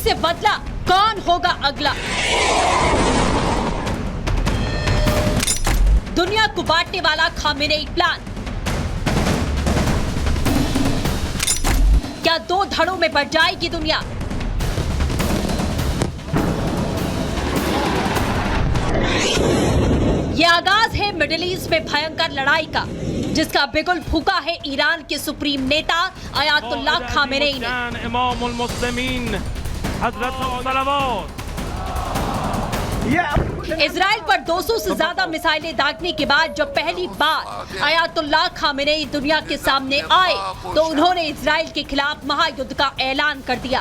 से बदला, कौन होगा अगला? दुनिया को बांटने वाला खामेनेई प्लान क्या 2 धड़ों में बढ़ जाएगी दुनिया? यह आगाज है मिडिल ईस्ट में भयंकर लड़ाई का, जिसका बिगुल फूका है ईरान के सुप्रीम नेता अयातुल्लाह खामेनेई ने। इजराइल पर 200 से ज्यादा मिसाइलें दागने के बाद जब पहली बार अयातुल्लाह खामेनेई दुनिया के सामने आए तो उन्होंने इजराइल के खिलाफ महायुद्ध का ऐलान कर दिया।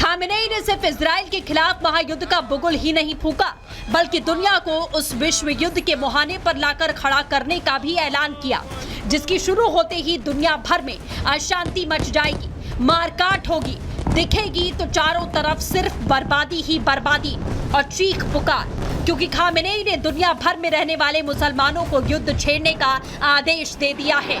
खामेनेई ने सिर्फ इजराइल के खिलाफ महायुद्ध का बुगुल ही नहीं फूका, बल्कि दुनिया को उस विश्व युद्ध के मुहाने पर लाकर खड़ा करने का भी ऐलान किया, जिसकी शुरू होते ही दुनिया भर में अशांति मच जाएगी, मारकाट होगी, दिखेगी तो चारों तरफ सिर्फ बर्बादी ही बर्बादी और चीख पुकार, क्योंकि खामेनेई ने दुनिया भर में रहने वाले मुसलमानों को युद्ध छेड़ने का आदेश दे दिया है।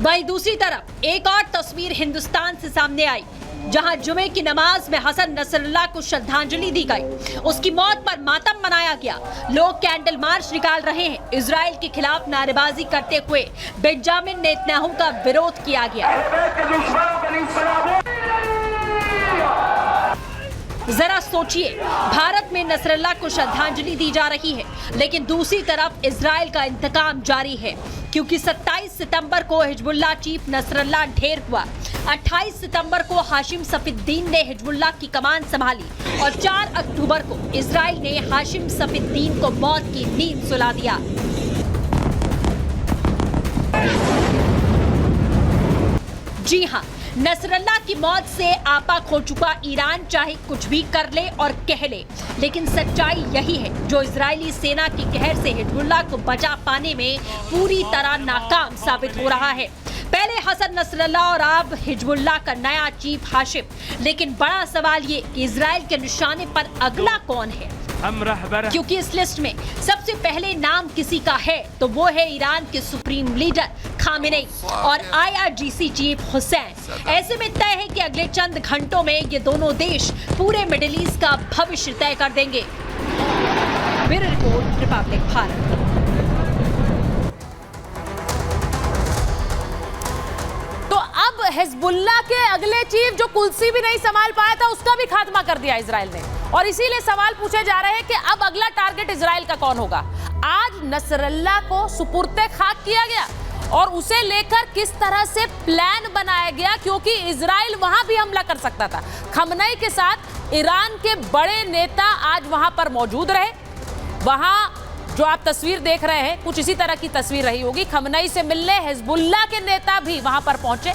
वहीं दूसरी तरफ एक और तस्वीर हिंदुस्तान से सामने आई, जहां जुमे की नमाज में हसन नसरुल्लाह को श्रद्धांजलि दी गई। उसकी मौत पर मातम मनाया गया। लोग कैंडल मार्च निकाल रहे हैं। इजराइल के खिलाफ नारेबाजी करते हुए बेंजामिन नेतन्याहू का विरोध किया गया। जरा सोचिए, भारत में नसरुल्लाह को श्रद्धांजलि दी जा रही है, लेकिन दूसरी तरफ इजराइल का इंतकाम जारी है, क्योंकि 27 सितंबर को हिजबुल्लाह चीफ नसरुल्लाह ढेर हुआ। 28 सितंबर को हाशिम सफीद्दीन ने हिजबुल्लाह की कमान संभाली और 4 अक्टूबर को इजराइल ने हाशिम सफीद्दीन को मौत की नींद सुला दिया। जी हाँ, नसरुल्लाह की मौत से आपा खो चुका ईरान चाहे कुछ भी कर ले और कह ले, लेकिन सच्चाई यही है, जो इजरायली सेना की कहर से हिजबुल्लाह को बचा पाने में पूरी तरह नाकाम साबित हो रहा है। पहले हसन नसरुल्लाह और अब हिजबुल्लाह का नया चीफ हाशिम, लेकिन बड़ा सवाल ये कि इजराइल के निशाने पर अगला कौन है? क्योंकि इस लिस्ट में सबसे पहले नाम किसी का है तो वो है ईरान के सुप्रीम लीडर खामेनेई और IRGC चीफ हुसैन। ऐसे में तय है कि अगले चंद घंटों में ये दोनों देश पूरे मिडिल ईस्ट का भविष्य तय कर देंगे। Bureau report, Republic Bharat. तो अब हिजबुल्लाह के अगले चीफ जो कुर्सी भी नहीं संभाल पाया था, उसका भी खात्मा कर दिया इजराइल ने, और इसीलिए सवाल पूछे जा रहे हैं कि अब अगला टारगेट इजराइल का कौन होगा। आज नसरुल्लाह को सुपुर्दे खाक किया गया और उसे लेकर किस तरह से प्लान बनाया गया, क्योंकि इजराइल वहां भी हमला कर सकता था। खमनेई के साथ ईरान के बड़े नेता आज वहां पर मौजूद रहे। वहां जो आप तस्वीर देख रहे हैं, कुछ इसी तरह की तस्वीर रही होगी। खमनेई से मिलने हिजबुल्लाह के नेता भी वहां पर पहुंचे।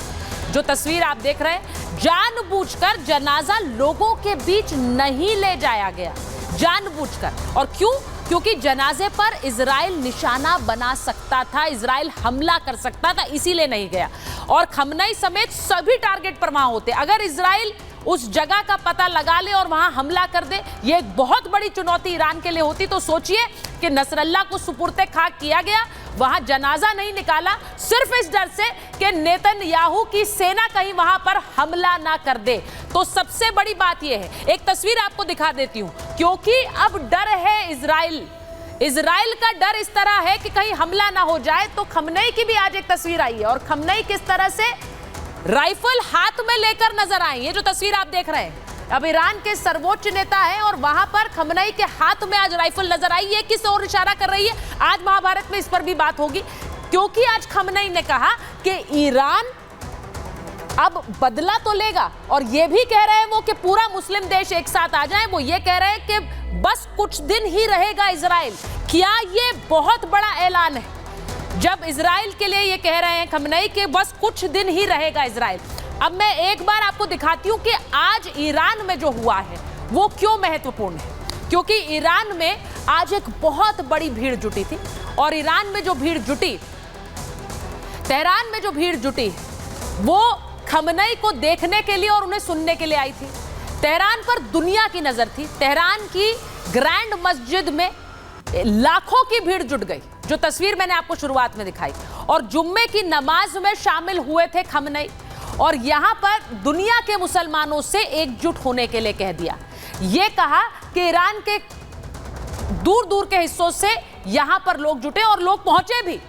जो तस्वीर आप देख रहे हैं, जानबूझकर जनाजा लोगों के बीच नहीं ले जाया गया, जानबूझकर। और क्यों? क्योंकि जनाजे पर इजराइल निशाना बना सकता था, इजराइल हमला कर सकता था, इसीलिए नहीं गया। और खमनेई समेत सभी टारगेट पर वहां होते। अगर इजराइल उस जगह का पता लगा ले और वहां हमला कर दे, ये एक बहुत बड़ी चुनौती ईरान के लिए होती। तो सोचिए कि नसरुल्लाह को सुपुर्दे खाक किया गया, वहां जनाजा नहीं निकाला, सिर्फ इस डर से कि नेतन्याहू की सेना कहीं वहां पर हमला ना कर दे। तो सबसे बड़ी बात यह है, एक तस्वीर आपको दिखा देती हूं, क्योंकि अब डर है इजराइल का डर इस तरह है कि कहीं हमला ना हो जाए। तो खमनेई की भी आज एक तस्वीर आई है और खमनेई किस तरह से राइफल हाथ में लेकर नजर आए। ये जो तस्वीर आप देख रहे हैं, अब ईरान के सर्वोच्च नेता हैं और वहां पर खमनेई के हाथ में आज राइफल नजर आई है। किस ओर इशारा कर रही है? आज महाभारत में इस पर भी बात होगी, क्योंकि आज खमनेई ने कहा कि ईरान अब बदला तो लेगा, और ये भी कह रहे हैं वो कि पूरा मुस्लिम देश एक साथ आ जाए। वो ये कह रहे हैं कि बस कुछ दिन ही रहेगा इजराइल। क्या ये बहुत बड़ा ऐलान है जब इजराइल के लिए ये कह रहे हैं खमनई के बस कुछ दिन ही रहेगा इजराइल? अब मैं एक बार आपको दिखाती हूं कि आज ईरान में जो हुआ है वो क्यों महत्वपूर्ण है, क्योंकि ईरान में आज एक बहुत बड़ी भीड़ जुटी थी, और ईरान में जो भीड़ जुटी, तेहरान में जो भीड़ जुटी, वो खमनई को देखने के लिए और उन्हें सुनने के लिए आई थी। तेहरान पर दुनिया की नजर थी। तेहरान की ग्रैंड मस्जिद में लाखों की भीड़ जुट गई, जो तस्वीर मैंने आपको शुरुआत में दिखाई, और जुम्मे की नमाज में शामिल हुए थे खमनई, और यहां पर दुनिया के मुसलमानों से एकजुट होने के लिए कह दिया। यह कहा कि ईरान के दूर दूर के हिस्सों से यहां पर लोग जुटे, और लोग पहुंचे भी,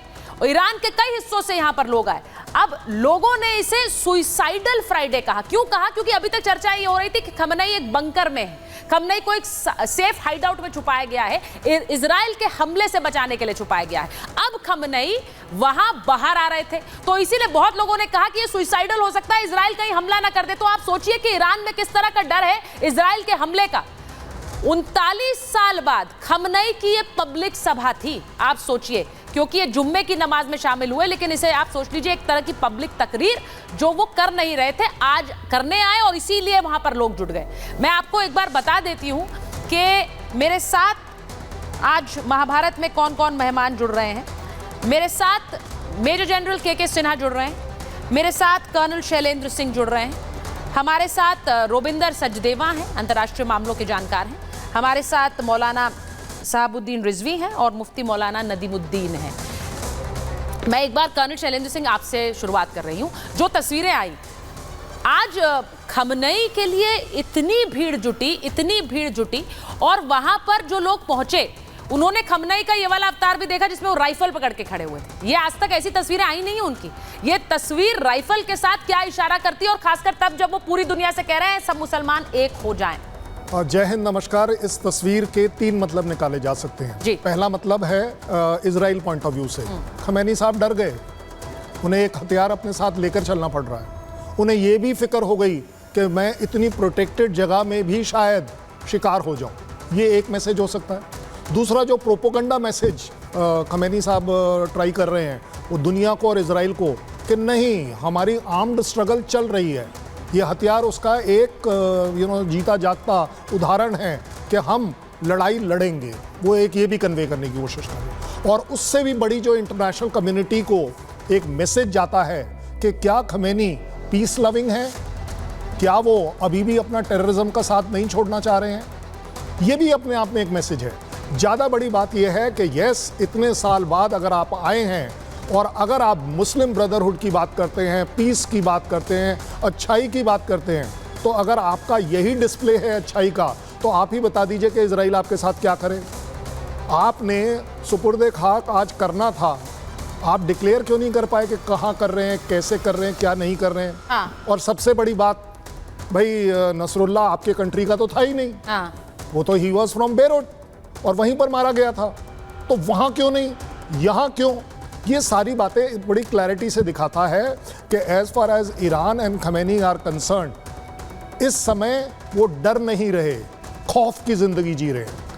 ईरान के कई हिस्सों से यहां पर लोग आए। अब लोगों ने इसे सुइसाइडल फ्राइडे कहा। क्यों कहा? क्योंकि अभी तक चर्चा ये हो रही थी कि खमनई एक बंकर में है, खमनई को एक सेफ हाइडआउट में छुपाया गया है, इजराइल के हमले से बचाने के लिए छुपाया गया है। अब खमनई वहां बाहर आ रहे थे, तो इसीलिए बहुत लोगों ने कहा कि ये सुइसाइडल हो सकता है, इजराइल कहीं हमला ना कर दे। तो आप सोचिए कि ईरान में किस तरह का डर है इजराइल के हमले का। 39 साल बाद खमनई की ये पब्लिक सभा थी, आप सोचिए, क्योंकि ये जुम्मे की नमाज में शामिल हुए, लेकिन इसे आप सोच लीजिए एक तरह की पब्लिक तकरीर जो वो कर नहीं रहे थे, आज करने आए, और इसीलिए वहां पर लोग जुट गए। मैं आपको एक बार बता देती हूं कि मेरे साथ आज महाभारत में कौन कौन मेहमान जुड़ रहे हैं। मेरे साथ मेजर जनरल के सिन्हा जुड़ रहे हैं, मेरे साथ कर्नल शैलेंद्र सिंह जुड़ रहे हैं, हमारे साथ रोबिंदर सचदेवा हैं, अंतर्राष्ट्रीय मामलों के जानकार हैं, हमारे साथ मौलाना साहबुद्दीन रिजवी हैं, और मुफ्ती मौलाना नदीमुद्दीन हैं। मैं एक बार कर्नल शैलेंद्र सिंह आपसे शुरुआत कर रही हूं। जो तस्वीरें आई आज खमनई के लिए, इतनी भीड़ जुटी, और वहां पर जो लोग पहुंचे उन्होंने खमनई का ये वाला अवतार भी देखा जिसमें वो राइफल पकड़ के खड़े हुए थे। ये आज तक ऐसी तस्वीरें आई नहीं है उनकी। ये तस्वीर राइफल के साथ क्या इशारा करती है, और खासकर तब जब वो पूरी दुनिया से कह रहे हैं सब मुसलमान एक हो जाएं। जय हिंद, नमस्कार। इस तस्वीर के 3 मतलब निकाले जा सकते हैं जी। पहला मतलब है इजराइल पॉइंट ऑफ व्यू से। खमैनी साहब डर गए, उन्हें एक हथियार अपने साथ लेकर चलना पड़ रहा है। उन्हें यह भी फिक्र हो गई कि मैं इतनी प्रोटेक्टेड जगह में भी शायद शिकार हो जाऊं। ये एक मैसेज हो सकता है। दूसरा जो प्रोपोगंडा मैसेज खमैनी साहब ट्राई कर रहे हैं वो दुनिया को और इजराइल को, कि नहीं, हमारी आर्म्ड स्ट्रगल चल रही है, ये हथियार उसका एक जीता जागता उदाहरण है कि हम लड़ाई लड़ेंगे। वो एक ये भी कन्वे करने की कोशिश कर रहे हैं। और उससे भी बड़ी जो इंटरनेशनल कम्युनिटी को एक मैसेज जाता है कि क्या खमैनी पीस लविंग है, क्या वो अभी भी अपना टेररिज्म का साथ नहीं छोड़ना चाह रहे हैं। ये भी अपने आप में एक मैसेज है। ज़्यादा बड़ी बात यह है कि यस, इतने साल बाद अगर आप आए हैं और अगर आप मुस्लिम ब्रदरहुड की बात करते हैं, पीस की बात करते हैं, अच्छाई की बात करते हैं, तो अगर आपका यही डिस्प्ले है अच्छाई का, तो आप ही बता दीजिए कि इजराइल आपके साथ क्या करे। आपने सुपुर्दे खाक आज करना था, आप डिक्लेयर क्यों नहीं कर पाए कि कहाँ कर रहे हैं, कैसे कर रहे हैं, क्या नहीं कर रहे हैं। हाँ। और सबसे बड़ी बात, भाई नसरुल्लाह आपके कंट्री का तो था ही नहीं। हाँ। वो तो ही वॉज फ्रॉम बेरूट, और वहीं पर मारा गया था। तो वहाँ क्यों नहीं, यहाँ क्यों? ये सारी बातें बड़ी क्लैरिटी से दिखाता है कि as far as Iran and Khamenei are concern, इस समय वो डर नहीं रहे, खौफ की जिंदगी जी रहे हैं।